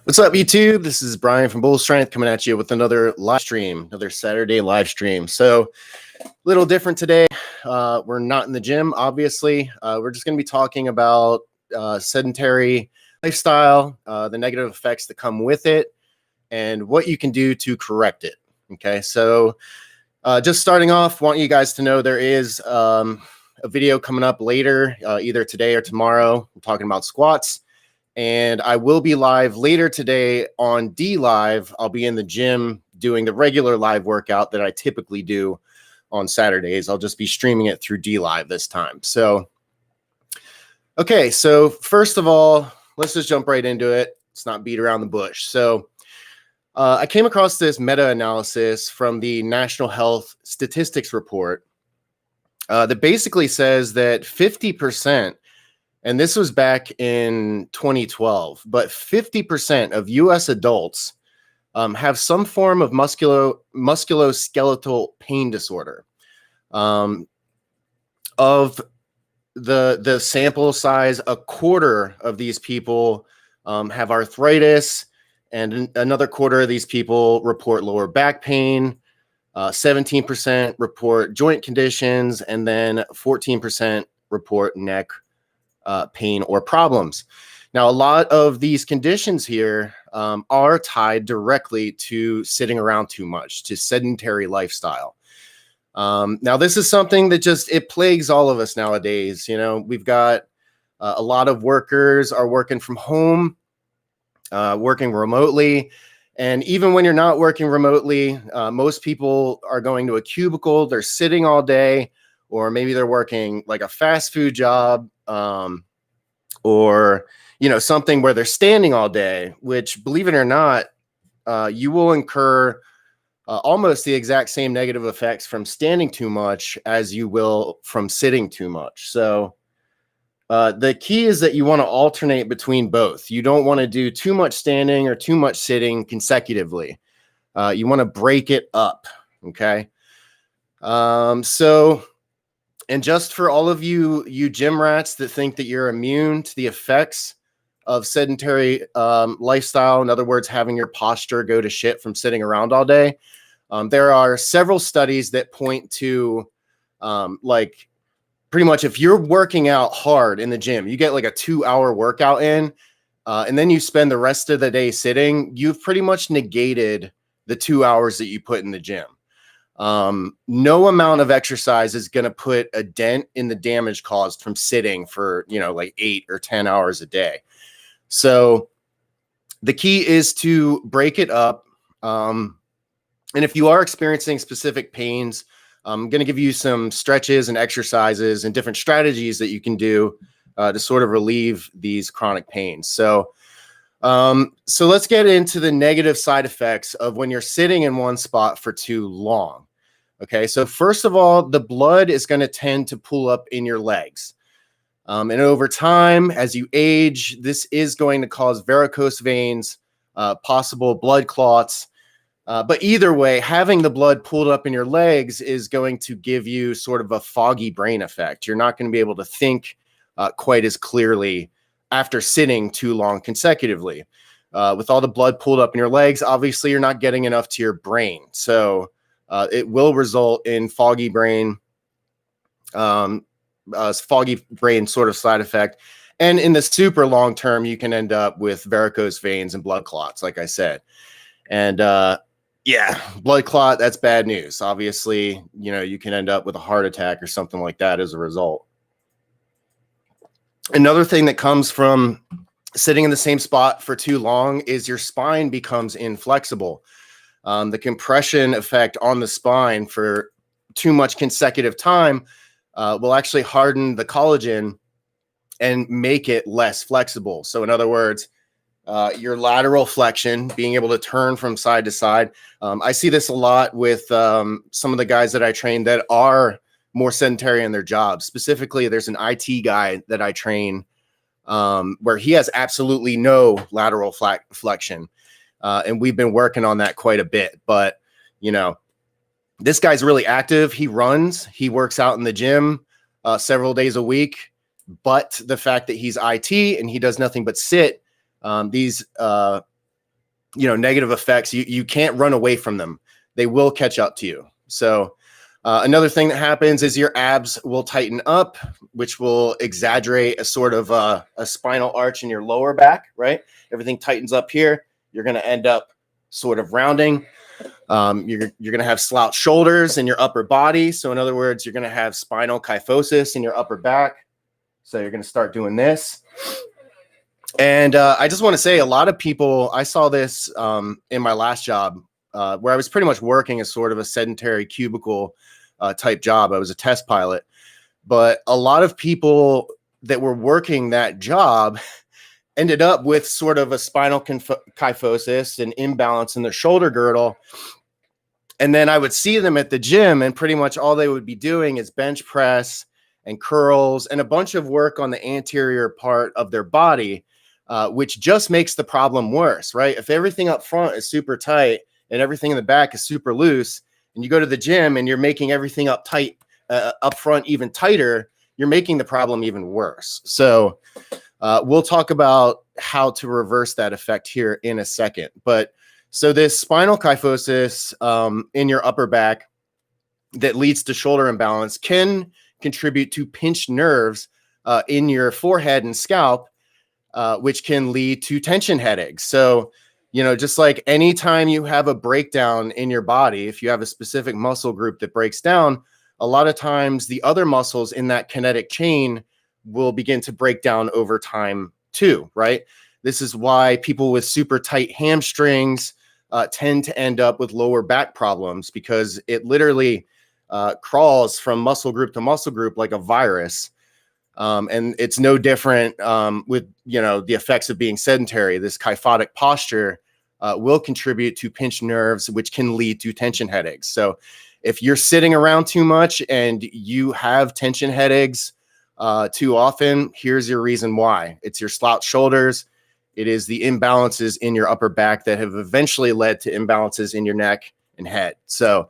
What's up, YouTube? This is Brian from Bull Strength coming at you with another live stream, another Saturday live stream. So, a little different today. We're not in the gym, obviously. We're just going to be talking about sedentary lifestyle, the negative effects that come with it, and what you can do to correct it. Okay, so just starting off, want you guys to know there is a video coming up later, either today or tomorrow. I'm talking about squats. And I will be live later today on D Live. I'll be in the gym doing the regular live workout that I typically do on Saturdays. I'll just be streaming it through D Live this time. So, okay. So first of all, let's just jump right into it. Let's not beat around the bush. So I came across this meta-analysis from the National Health Statistics Report that basically says that 50%, and this was back in 2012, but 50% of US adults have some form of musculoskeletal pain disorder. Of the sample size, a quarter of these people have arthritis, and another quarter of these people report lower back pain, 17% report joint conditions, and then 14% report neck pain or problems. Now, a lot of these conditions here are tied directly to sitting around too much, to sedentary lifestyle. Now, this is something that it plagues all of us nowadays. You know, we've got a lot of workers are working from home, working remotely. And even when you're not working remotely, most people are going to a cubicle, they're sitting all day, or maybe they're working like a fast food job, or, you know, something where they're standing all day, which, believe it or not, you will incur almost the exact same negative effects from standing too much as you will from sitting too much. So the key is that you want to alternate between both. You don't want to do too much standing or too much sitting consecutively. You want to break it up. Okay. And just for all of you gym rats that think that you're immune to the effects of sedentary lifestyle, in other words, having your posture go to shit from sitting around all day, there are several studies that point to like pretty much if you're working out hard in the gym, you get like a 2-hour workout in, and then you spend the rest of the day sitting, you've pretty much negated the 2 hours that you put in the gym. No amount of exercise is going to put a dent in the damage caused from sitting for, you know, like 8 or 10 hours a day. So the key is to break it up. And if you are experiencing specific pains, I'm going to give you some stretches and exercises and different strategies that you can do to sort of relieve these chronic pains. So let's get into the negative side effects of when you're sitting in one spot for too long. Okay, so first of all, the blood is going to tend to pool up in your legs. And over time, as you age, this is going to cause varicose veins, possible blood clots. But either way, having the blood pooled up in your legs is going to give you sort of a foggy brain effect. You're not going to be able to think quite as clearly after sitting too long consecutively. With all the blood pooled up in your legs, obviously you're not getting enough to your brain. So it will result in foggy brain sort of side effect. And in the super long term, you can end up with varicose veins and blood clots, like I said. And yeah, blood clot, that's bad news. Obviously, you know, you can end up with a heart attack or something like that as a result. Another thing that comes from sitting in the same spot for too long is your spine becomes inflexible. The compression effect on the spine for too much consecutive time will actually harden the collagen and make it less flexible. So in other words, your lateral flexion, being able to turn from side to side. I see this a lot with some of the guys that I train that are more sedentary in their jobs. Specifically, there's an IT guy that I train where he has absolutely no lateral flexion. And we've been working on that quite a bit. But, you know, this guy's really active. He runs, he works out in the gym several days a week. But the fact that he's IT and he does nothing but sit, these negative effects, you can't run away from them. They will catch up to you. So another thing that happens is your abs will tighten up, which will exaggerate a sort of a spinal arch in your lower back, right? Everything tightens up here. You're going to end up sort of rounding. You're going to have slouched shoulders in your upper body. So in other words, you're going to have spinal kyphosis in your upper back. So you're going to start doing this. And I just want to say, a lot of people, I saw this in my last job where I was pretty much working as sort of a sedentary cubicle type job. I was a test pilot, but a lot of people that were working that job ended up with sort of a spinal kyphosis and imbalance in their shoulder girdle. And then I would see them at the gym, and pretty much all they would be doing is bench press and curls and a bunch of work on the anterior part of their body, which just makes the problem worse, right? If everything up front is super tight and everything in the back is super loose, and you go to the gym and you're making everything up front even tighter, you're making the problem even worse. So we'll talk about how to reverse that effect here in a second. But so this spinal kyphosis in your upper back that leads to shoulder imbalance can contribute to pinched nerves in your forehead and scalp, which can lead to tension headaches. So, just like anytime you have a breakdown in your body, if you have a specific muscle group that breaks down, a lot of times the other muscles in that kinetic chain will begin to break down over time too, right? This is why people with super tight hamstrings tend to end up with lower back problems, because it literally crawls from muscle group to muscle group like a virus. And it's no different with, the effects of being sedentary. This kyphotic posture will contribute to pinched nerves, which can lead to tension headaches. So if you're sitting around too much and you have tension headaches too often, here's your reason why. It's your slouched shoulders. It is the imbalances in your upper back that have eventually led to imbalances in your neck and head. So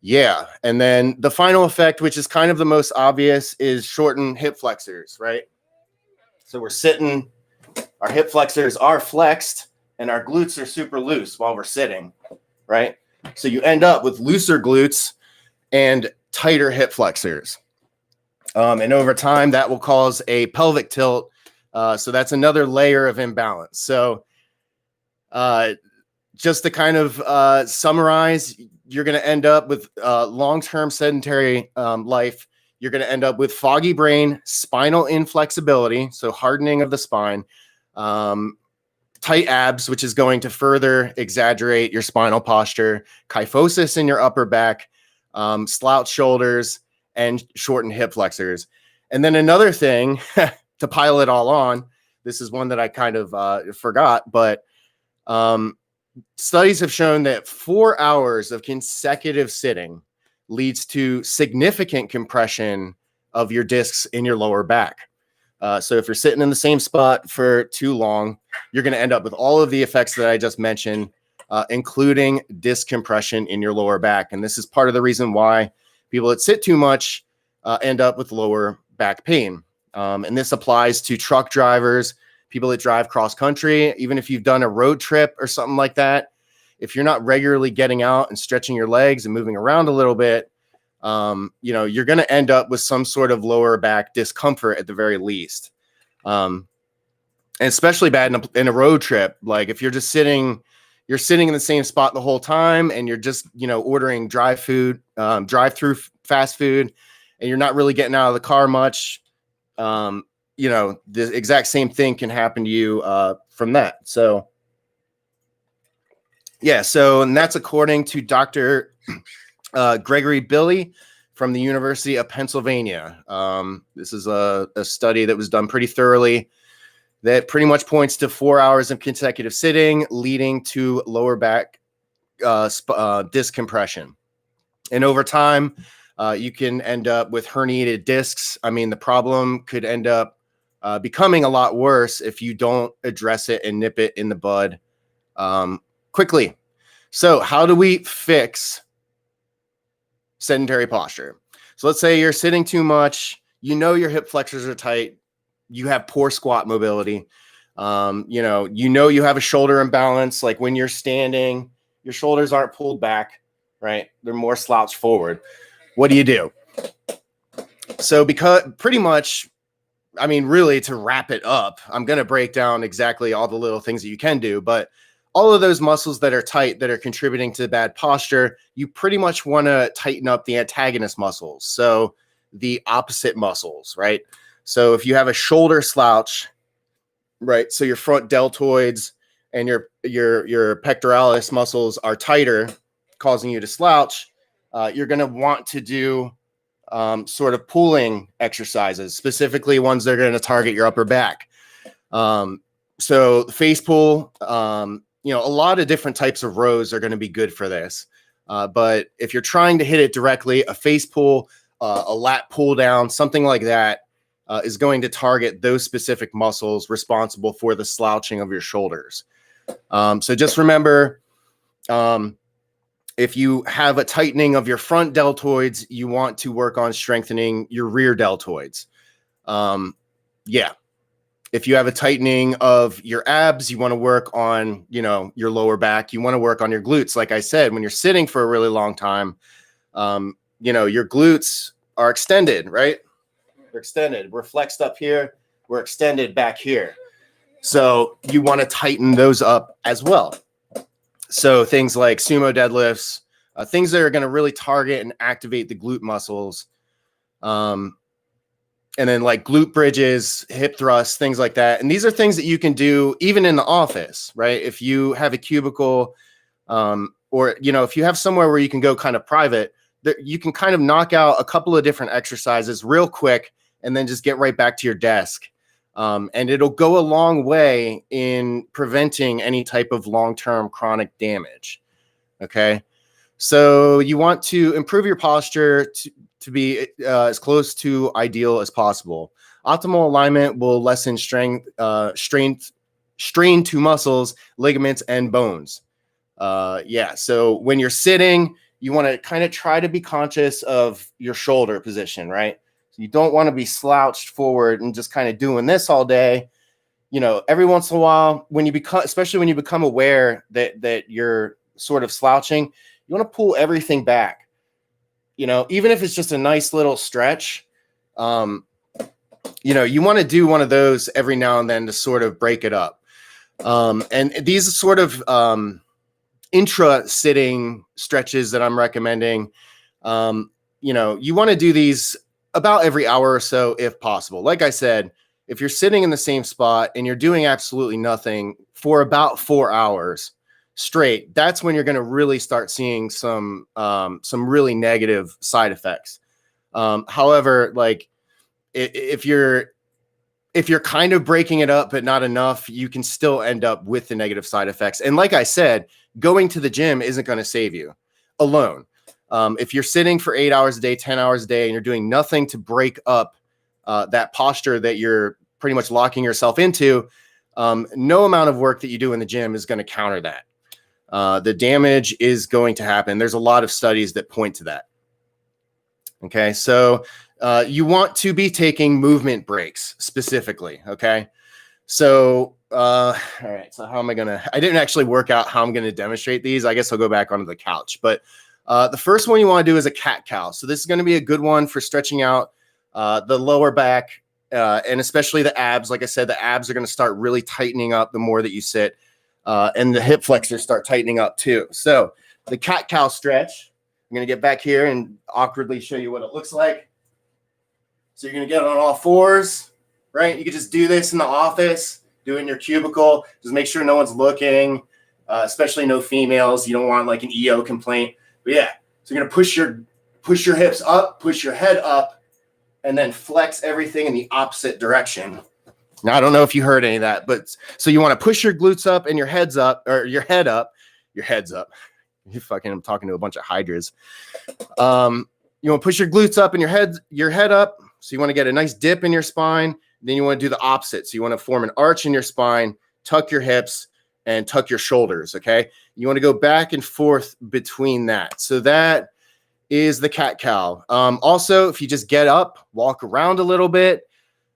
yeah. And then the final effect, which is kind of the most obvious, is shortened hip flexors, right? So we're sitting, our hip flexors are flexed and our glutes are super loose while we're sitting, right? So you end up with looser glutes and tighter hip flexors. And over time, that will cause a pelvic tilt. So that's another layer of imbalance. So just to kind of summarize, you're going to end up with long-term sedentary life. You're going to end up with foggy brain, spinal inflexibility, so hardening of the spine, tight abs, which is going to further exaggerate your spinal posture, kyphosis in your upper back, slouched shoulders, and shortened hip flexors. And then another thing to pile it all on, this is one that I kind of forgot, but studies have shown that 4 hours of consecutive sitting leads to significant compression of your discs in your lower back. So if you're sitting in the same spot for too long, you're going to end up with all of the effects that I just mentioned, including disc compression in your lower back. And this is part of the reason why people that sit too much end up with lower back pain. And this applies to truck drivers, people that drive cross country. Even if you've done a road trip or something like that, if you're not regularly getting out and stretching your legs and moving around a little bit, you're going to end up with some sort of lower back discomfort at the very least. And especially bad in a road trip. Like if you're just sitting in the same spot the whole time and you're just, ordering drive-through fast food, and you're not really getting out of the car much, the exact same thing can happen to you from that. So, yeah. So, and that's according to Dr. Gregory Billy from the University of Pennsylvania. This is a study that was done pretty thoroughly that pretty much points to 4 hours of consecutive sitting leading to lower back disc compression. And over time, you can end up with herniated discs. I mean, the problem could end up becoming a lot worse if you don't address it and nip it in the bud quickly. So how do we fix sedentary posture? So let's say you're sitting too much, your hip flexors are tight, you have poor squat mobility. You have a shoulder imbalance. Like when you're standing, your shoulders aren't pulled back, right? They're more slouched forward. What do you do? So because pretty much, I mean, really to wrap it up, I'm going to break down exactly all the little things that you can do, but all of those muscles that are tight, that are contributing to bad posture, you pretty much want to tighten up the antagonist muscles. So the opposite muscles, right? So if you have a shoulder slouch, right? So your front deltoids and your pectoralis muscles are tighter, causing you to slouch. You're going to want to do sort of pulling exercises, specifically ones that are going to target your upper back. So the face pull, a lot of different types of rows are going to be good for this. But if you're trying to hit it directly, a face pull, a lat pull down, something like that is going to target those specific muscles responsible for the slouching of your shoulders. So just remember, if you have a tightening of your front deltoids, you want to work on strengthening your rear deltoids. If you have a tightening of your abs, you want to work on, your lower back. You want to work on your glutes. Like I said, when you're sitting for a really long time, your glutes are extended, right? They're extended. We're flexed up here. We're extended back here. So you want to tighten those up as well. So things like sumo deadlifts, things that are going to really target and activate the glute muscles. And then like glute bridges, hip thrusts, things like that. And these are things that you can do even in the office, right? If you have a cubicle or, if you have somewhere where you can go kind of private, you can kind of knock out a couple of different exercises real quick and then just get right back to your desk. And it'll go a long way in preventing any type of long-term chronic damage. Okay. So you want to improve your posture to be as close to ideal as possible. Optimal alignment will lessen strain to muscles, ligaments, and bones. So when you're sitting, you want to kind of try to be conscious of your shoulder position, right? So you don't want to be slouched forward and just kind of doing this all day. Every once in a while, especially when you become aware that you're sort of slouching, you want to pull everything back. Even if it's just a nice little stretch, you want to do one of those every now and then to sort of break it up. And these sort of intra-sitting stretches that I'm recommending, you want to do these about every hour or so if possible. Like I said, if you're sitting in the same spot and you're doing absolutely nothing for about 4 hours straight, that's when you're going to really start seeing some really negative side effects. However, like if you're kind of breaking it up but not enough, you can still end up with the negative side effects. And like I said, going to the gym isn't going to save you alone. If you're sitting for 8 hours a day, 10 hours a day, and you're doing nothing to break up that posture that you're pretty much locking yourself into, no amount of work that you do in the gym is going to counter that. The damage is going to happen. There's a lot of studies that point to that. Okay, so you want to be taking movement breaks specifically. Okay, so all right. So how am I gonna? I didn't actually work out how I'm gonna demonstrate these. I guess I'll go back onto the couch. But the first one you want to do is a cat cow. So this is going to be a good one for stretching out the lower back and especially the abs. Like I said, the abs are going to start really tightening up the more that you sit. And the hip flexors start tightening up too. So the cat cow stretch, I'm going to get back here and awkwardly show you what it looks like. So you're going to get on all fours, right? You can just do this in the office, do it in your cubicle. Just make sure no one's looking, especially no females. You don't want like an EO complaint. But yeah, so you're going to push your hips up, push your head up, and then flex everything in the opposite direction. Now, I don't know if you heard any of that, but so you want to push your glutes up and your heads up, or your head up, your head's up. I'm talking to a bunch of hydras. You want to push your glutes up and your head up. So you want to get a nice dip in your spine. Then you want to do the opposite. So you want to form an arch in your spine, tuck your hips, and tuck your shoulders. Okay. You want to go back and forth between that. So that is the cat cow. Also, if you just get up, walk around a little bit,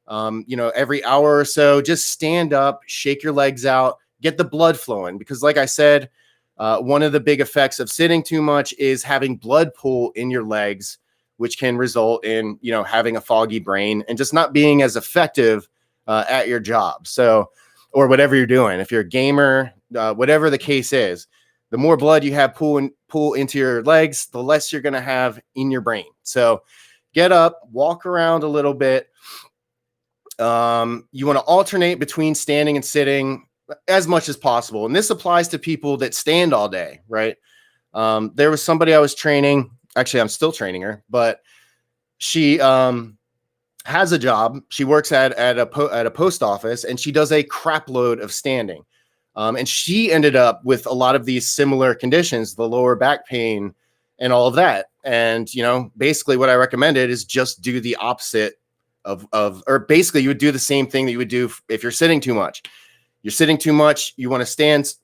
every hour or so, just stand up, shake your legs out, get the blood flowing. Because like I said, one of the big effects of sitting too much is having blood pool in your legs, which can result in, having a foggy brain and just not being as effective at your job. So, or whatever you're doing. If you're a gamer, whatever the case is, the more blood you have pool into your legs, the less you're going to have in your brain. So get up, walk around a little bit. You want to alternate between standing and sitting as much as possible. And this applies to people that stand all day, right? There was somebody I was training. Actually, I'm still training her, but she has a job. She works at a post office, and she does a crap load of standing. And she ended up with a lot of these similar conditions, the lower back pain and all of that. And, basically what I recommended is just do the opposite or basically you would do the same thing that you would do if you're sitting too much. You're sitting too much. You want to stand,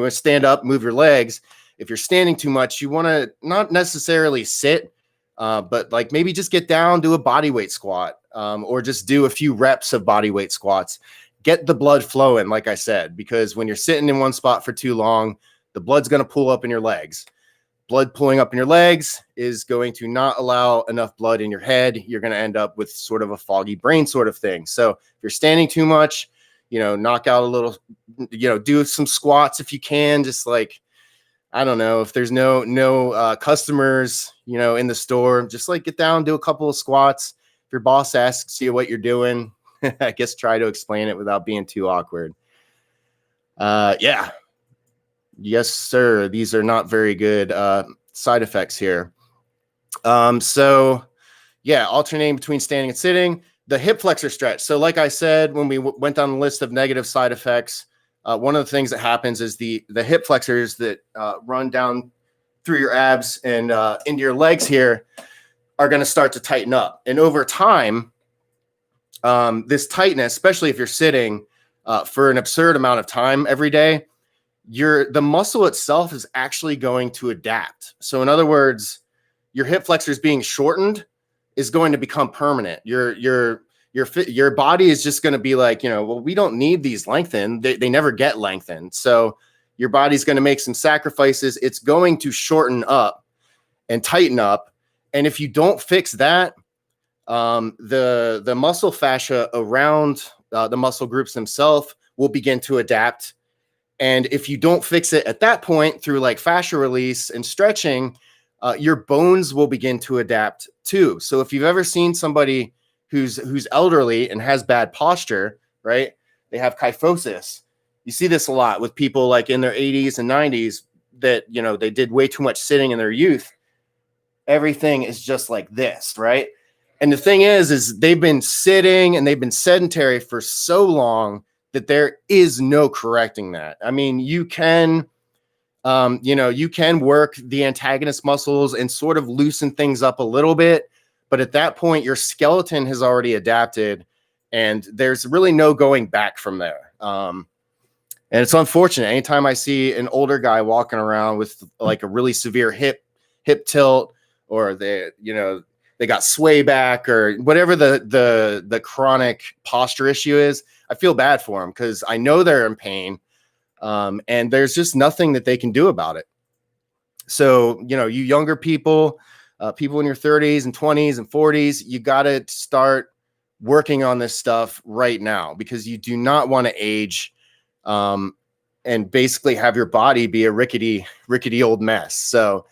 stand up, move your legs. If you're standing too much, you want to not necessarily sit, but like maybe just get down, do a body weight squat, or just do a few reps of body weight squats. Get the blood flowing, like I said, because when you're sitting in one spot for too long, the blood's going to pool up in your legs. Blood pulling up in your legs is going to not allow enough blood in your head. You're going to end up with sort of a foggy brain sort of thing. So if you're standing too much, knock out a little, do some squats if you can. Just like, I don't know, if there's no customers, in the store, just like get down, do a couple of squats. If your boss asks you what you're doing, I guess try to explain it without being too awkward. Yeah. Yes, sir. These are not very good side effects here. So yeah, alternating between standing and sitting. The hip flexor stretch. So like I said, when we went down the list of negative side effects, one of the things that happens is the hip flexors that run down through your abs and into your legs here are going to start to tighten up. And over time, this tightness, especially if you're sitting for an absurd amount of time every day, the muscle itself is actually going to adapt. So in other words, your hip flexors being shortened is going to become permanent. Your body is just going to be like, well, we don't need these lengthened. They never get lengthened. So your body's going to make some sacrifices. It's going to shorten up and tighten up. And if you don't fix that, the muscle fascia around the muscle groups themselves will begin to adapt. And if you don't fix it at that point through like fascia release and stretching, your bones will begin to adapt too. So if you've ever seen somebody who's elderly and has bad posture, right? They have kyphosis. You see this a lot with people like in their 80s and 90s that, they did way too much sitting in their youth. Everything is just like this, right? And the thing is they've been sitting and they've been sedentary for so long that there is no correcting that. I mean, you can work the antagonist muscles and sort of loosen things up a little bit. But at that point, your skeleton has already adapted and there's really no going back from there. And it's unfortunate. Anytime I see an older guy walking around with like a really severe hip tilt, or they got sway back or whatever the chronic posture issue is, I feel bad for them because I know they're in pain. And there's just nothing that they can do about it. So, you younger people, people in your 30s and 20s and 40s, you got to start working on this stuff right now because you do not want to age and basically have your body be a rickety old mess. So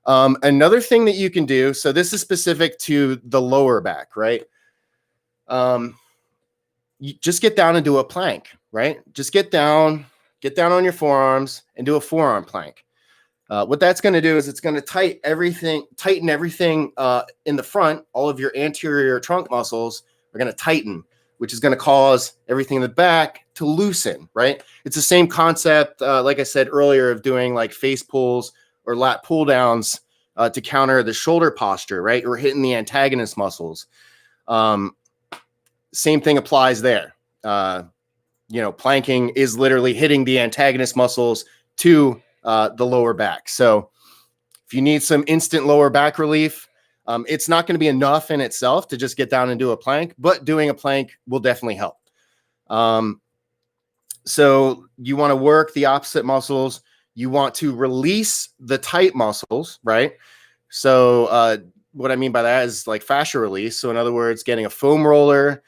another thing that you can do, so this is specific to the lower back, right? You just get down and do a plank, right? Just get down on your forearms and do a forearm plank. What that's going to do is it's going to tighten everything in the front. All of your anterior trunk muscles are going to tighten, which is going to cause everything in the back to loosen, right? It's the same concept, like I said earlier, of doing like face pulls or lat pull downs to counter the shoulder posture, right? Or hitting the antagonist muscles. Same thing applies there. Planking is literally hitting the antagonist muscles to the lower back. So if you need some instant lower back relief, It's not going to be enough in itself to just get down and do a plank, but doing a plank will definitely help. So you want to work the opposite muscles. You want to release the tight muscles, right? So what I mean by that is like fascia release. So in other words, getting a foam roller,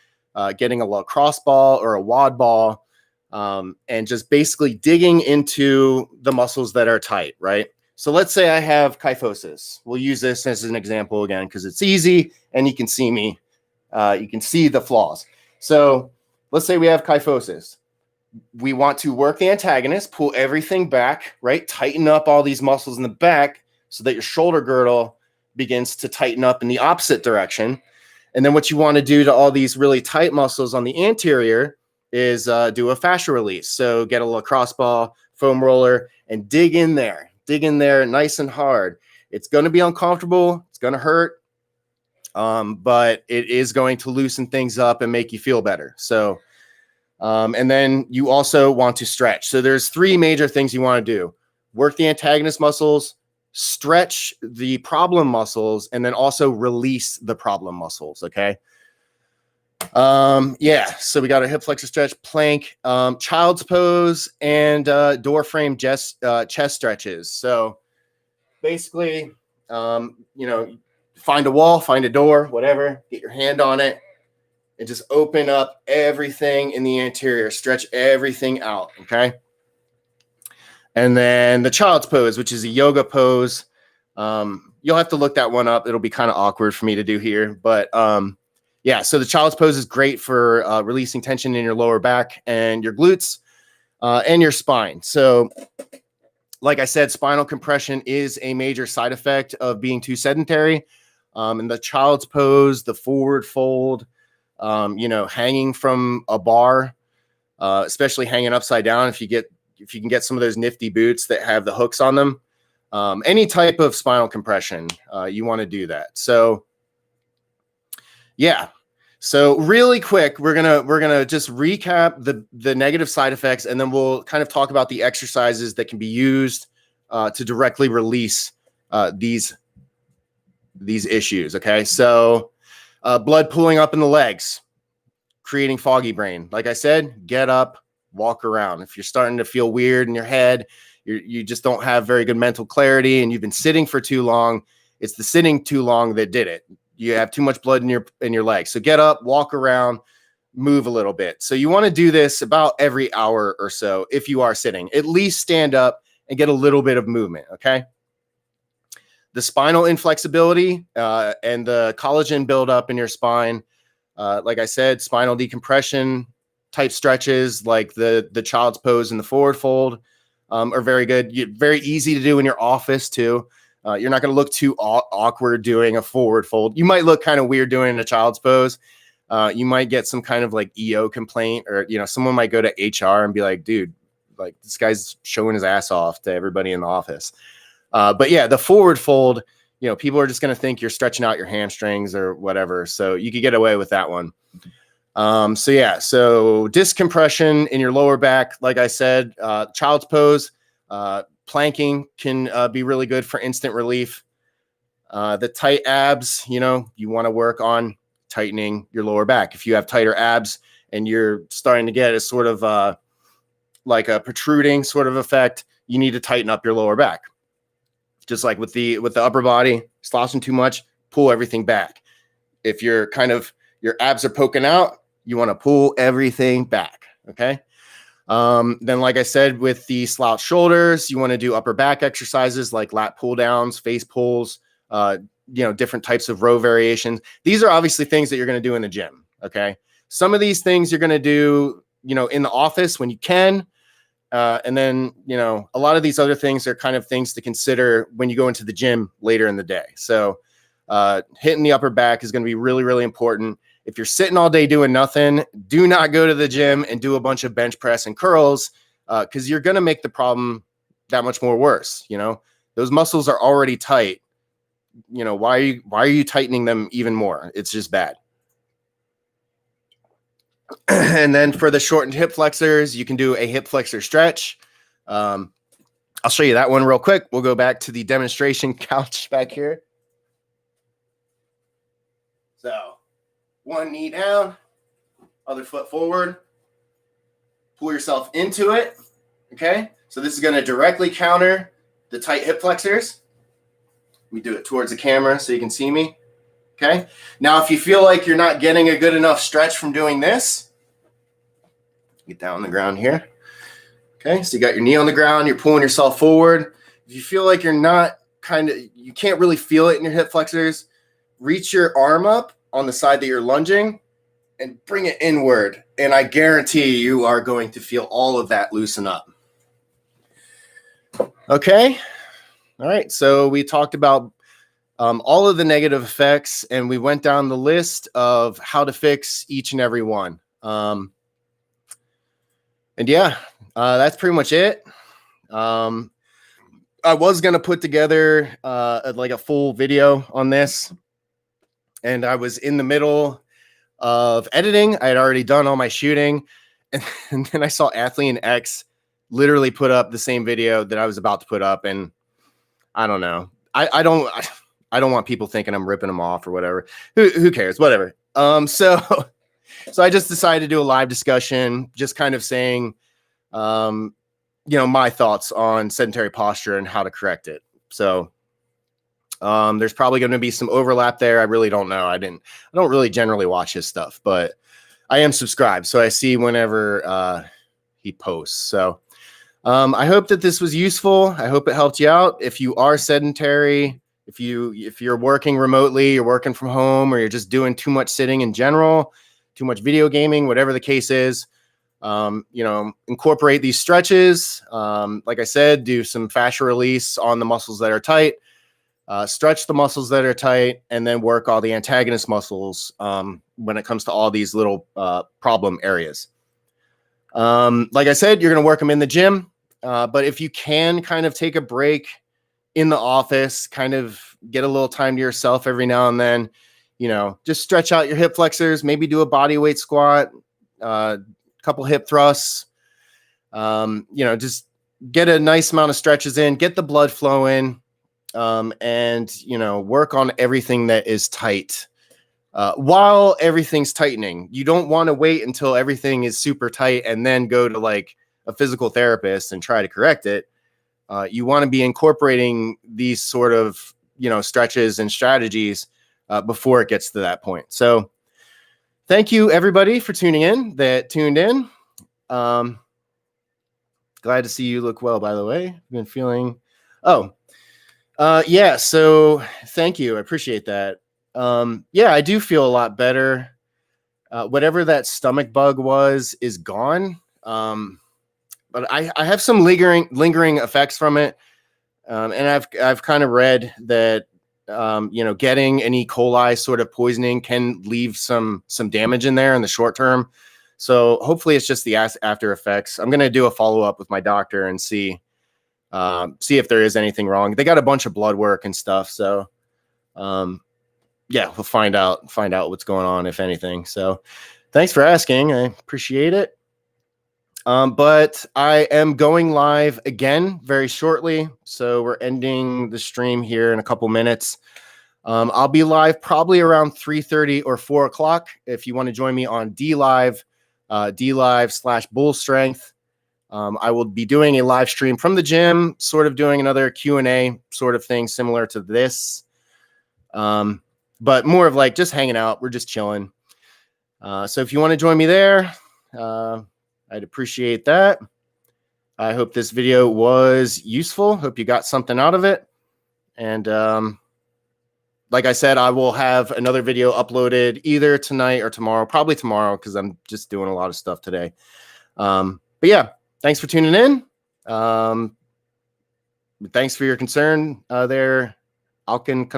getting a lacrosse ball or a wad ball, and just basically digging into the muscles that are tight, right? So let's say I have kyphosis. We'll use this as an example again because it's easy and you can see me. You can see the flaws. So let's say we have kyphosis. We want to work the antagonist, pull everything back, right? Tighten up all these muscles in the back so that your shoulder girdle begins to tighten up in the opposite direction. And then what you want to do to all these really tight muscles on the anterior is do a fascia release. So get a lacrosse ball, foam roller, and dig in there. Dig in there nice and hard. It's going to be uncomfortable. It's going to hurt. But it is going to loosen things up and make you feel better. So, and then you also want to stretch. So there's 3 major things you want to do. Work the antagonist muscles, stretch the problem muscles, and then also release the problem muscles. Okay. Yeah. So we got a hip flexor stretch, plank, child's pose, and door frame chest stretches. So basically, find a wall, find a door, whatever, get your hand on it, and just open up everything in the anterior, stretch everything out. Okay. And then the child's pose, which is a yoga pose. You'll have to look that one up. It'll be kind of awkward for me to do here, but yeah. So the child's pose is great for releasing tension in your lower back and your glutes and your spine. So like I said, spinal compression is a major side effect of being too sedentary. And the child's pose, the forward fold, hanging from a bar, especially hanging upside down. If you can get some of those nifty boots that have the hooks on them, any type of spinal compression, you want to do that. So yeah. So really quick, we're gonna just recap the negative side effects, and then we'll kind of talk about the exercises that can be used to directly release these issues. Okay. So blood pooling up in the legs, creating foggy brain. Like I said, get up, walk around. If you're starting to feel weird in your head, you just don't have very good mental clarity, and you've been sitting for too long, it's the sitting too long that did it. You have too much blood in your legs. So get up, walk around, move a little bit. So you want to do this about every hour or so. If you are sitting, at least stand up and get a little bit of movement. Okay. The spinal inflexibility and the collagen buildup in your spine. Like I said, spinal decompression type stretches like the child's pose and the forward fold are very good. Very easy to do in your office too. You're not going to look too awkward doing a forward fold. You might look kind of weird doing a child's pose. You might get some kind of like EO complaint, or someone might go to HR and be like, dude, like this guy's showing his ass off to everybody in the office. But yeah, the forward fold, people are just going to think you're stretching out your hamstrings or whatever. So you could get away with that one. So disc compression in your lower back, like I said, child's pose, planking can be really good for instant relief. The tight abs, you want to work on tightening your lower back. If you have tighter abs and you're starting to get a sort of like a protruding sort of effect, you need to tighten up your lower back. Just like with the upper body, slouching too much, pull everything back. If your abs are poking out, you want to pull everything back. Okay. Then, like I said, with the slouch shoulders, you want to do upper back exercises like lat pull downs, face pulls, different types of row variations. These are obviously things that you're going to do in the gym. Okay. Some of these things you're going to do, in the office when you can. And then, a lot of these other things are kind of things to consider when you go into the gym later in the day. So, hitting the upper back is going to be really, really important. If you're sitting all day doing nothing, do not go to the gym and do a bunch of bench press and curls, because you're going to make the problem that much more worse. Those muscles are already tight. Why are you tightening them even more? It's just bad. And then for the shortened hip flexors, you can do a hip flexor stretch. I'll show you that one real quick. We'll go back to the demonstration couch back here. So one knee down, other foot forward, pull yourself into it. Okay, so this is going to directly counter the tight hip flexors. Let me do it towards the camera so you can see me. Okay, now if you feel like you're not getting a good enough stretch from doing this, get down on the ground here. Okay, so you got your knee on the ground, you're pulling yourself forward. If you feel like you're not you can't really feel it in your hip flexors, reach your arm up on the side that you're lunging and bring it inward. And I guarantee you are going to feel all of that loosen up. Okay. All right. So we talked about all of the negative effects, and we went down the list of how to fix each and every one. And yeah, that's pretty much it. I was going to put together like a full video on this, and I was in the middle of editing. I had already done all my shooting, and then I saw Athlean X literally put up the same video that I was about to put up, and I don't know. I don't want people thinking I'm ripping them off or whatever. Who cares? Whatever. So I just decided to do a live discussion, just kind of saying, my thoughts on sedentary posture and how to correct it. So there's probably going to be some overlap there. I really don't know. I don't really generally watch his stuff, but I am subscribed, so I see whenever he posts. So I hope that this was useful. I hope it helped you out. If you are sedentary, if you're working remotely, you're working from home, or you're just doing too much sitting in general, too much video gaming, whatever the case is, incorporate these stretches. Like I said, do some fascia release on the muscles that are tight, stretch the muscles that are tight, and then work all the antagonist muscles when it comes to all these little problem areas. Like I said, you're going to work them in the gym, but if you can kind of take a break in the office, kind of get a little time to yourself every now and then, just stretch out your hip flexors, maybe do a body weight squat, couple hip thrusts, just get a nice amount of stretches in, get the blood flowing, and work on everything that is tight while everything's tightening. You don't want to wait until everything is super tight and then go to like a physical therapist and try to correct it. You want to be incorporating these sort of stretches and strategies before it gets to that point. So thank you, everybody, for tuned in. Glad to see you look well, by the way. Been feeling... yeah, so thank you. I appreciate that. Yeah, I do feel a lot better. Whatever that stomach bug was is gone. But I have some lingering effects from it. And I've kind of read that getting an E. coli sort of poisoning can leave some damage in there in the short term. So hopefully it's just the after effects. I'm going to do a follow-up with my doctor and see if there is anything wrong. They got a bunch of blood work and stuff. So yeah, we'll find out what's going on, if anything. So thanks for asking. I appreciate it. But I am going live again very shortly. So we're ending the stream here in a couple minutes. I'll be live probably around 3:30 or 4 o'clock. If you want to join me on DLive, DLive/Bull Strength. I will be doing a live stream from the gym, sort of doing another Q&A sort of thing similar to this. But more of like just hanging out. We're just chilling. So if you want to join me there, I'd appreciate that. I hope this video was useful. Hope you got something out of it. And like I said, I will have another video uploaded either tonight or tomorrow, probably tomorrow, because I'm just doing a lot of stuff today. But yeah, thanks for tuning in. Thanks for your concern there, Alkin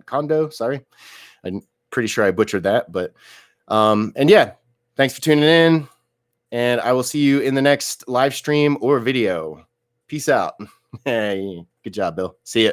Condo. Sorry. I'm pretty sure I butchered that, but and yeah, thanks for tuning in. And I will see you in the next live stream or video. Peace out. Hey, good job, Bill. See ya.